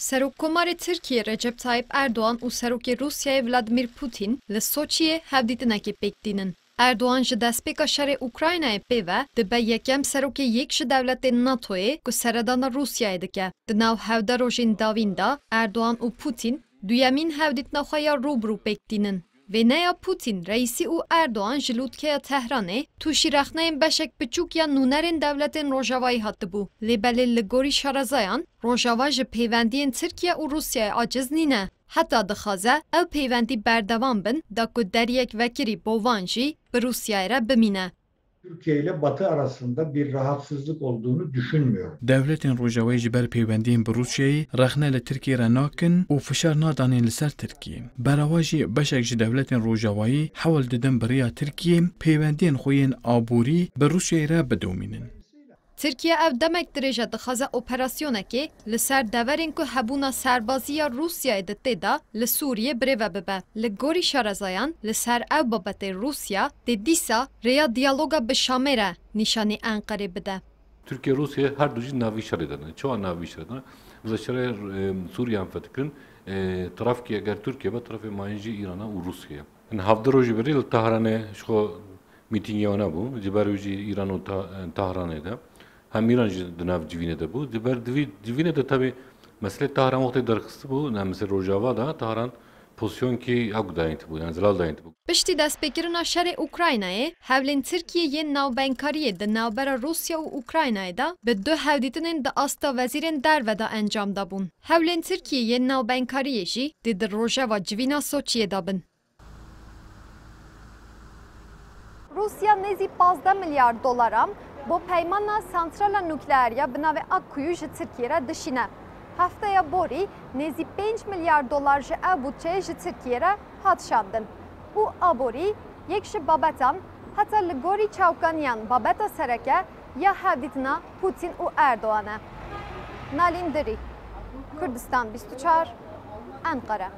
Serokkomarê Tirkiye Recep Tayyip Erdoğan û Serokê Rusyayê Vladimir Putin li Soçiyê hevdîtinekê pêk dînin. Erdoğan ji destpêka şerê Ukraynayê pê ve dibe yekem serokê yek ji dewletên NATOyê ku seredana Rusyayê dike. Di nav hevda rojên dawîn de Erdoğan û Putin duyemîn hevdîtina xwe ya rûbirû pêk dînin. Vêneya Putin, Reîsî û Erdoğan ji lûtkeya Tehranê tûşî rexneyên beşek biçûk ya nûnerên dewletên Rojavayî hatibû. Lêbelê li gorî şarezayan, Rojava ji pêwendiyên Tirkiye û Rusyayê aciz nîne. Heta dixwaze ew pêwendî berdevam bin da ku deriyek vekirî bovan jî bi Rusyayê re bimîne. Türkiye ile Batı arasında bir rahatsızlık olduğunu düşünmüyorum. Devletên Rojavayê ji ber pêwendiyên bi Rusyayê rexne li Tirkiye re nakin û fişar nadanên li ser Tirkiye. Berawa jî beşek ji devletên Rojavayî hewl didin biriya Tirkiye pêwendiyên xwe yên aborî bi Rusyayê re bidewmînin. Tirkiye ev demek dirêje dixwaze operasyonekê li ser deverên ku hebûna serbaziya Rusyayê di tê de li Sûriyê birêve bibe. Li gorî şarezayan li ser ev babetê Rusya dê dîsa rêya diyaloga bi Şamê re nîşanî Enqerê bide. Türkiye Rusya her duji navî şerê dane. Çawa navî şerê dane. Biz şerê Sûriyan fethikirin tarafki eger Türkiye ve tarafê mayîn jî İran'a û Rusya'ya. Hevdê rojî berî li Tehranê ji xwe mîtîngê wan hebû. Ji ber wî jî İran û Tehranê de. Hem İran jî di nav civînê de bû. Di ber civînê de tabii meselê Tehran wextê derxist bû, ne mesela Rojava da Tehran pozisyonkî ew dayîn bû, yani zilal dayîn bû. Piştî destpêkirina şerê Ukraynayê, hewlên Tirkiyeyê navbenkariyê di navbera Rusya û Ukraynayê de bi du hevdîtinên di asta wezîrên derve de encam dabûn. Hewlên Tirkiyeyê navbenkariyê jî dê di rojeva civîna Soçiyê de bin. Rusya nezî 15 milyar dolara bo peymana santrala nukleeriya bi navê Akkuyu ji Tirkiye re dişîne. Hefteya borî nezî 5 milyar dolar ji ev bütçeyê ji Tirkiye re hat şandin. û aborî yek ji babetan heta li gorî çawkaniyan babeta sereke ya hevdîtina Putin û Erdoğan e. Nalîn Dirî, Kurdistan 24, Enqere.